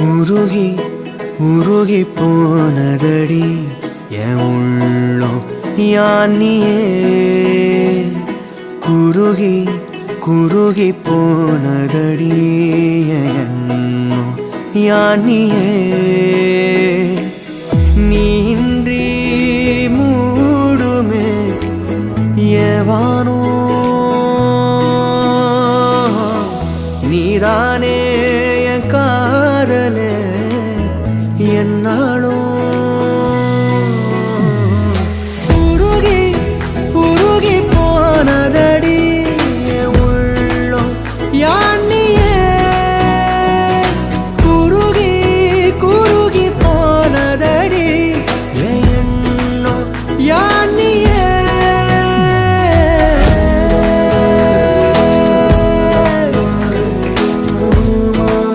உருகி உருகி போனதடி என் உள்ளம் யானியே குருகி குருகி போனதடி என் எண்ணம் யானியே நீன்றி மூடுமே ஏவானோ நீதானே என் காதலே என்னாலும்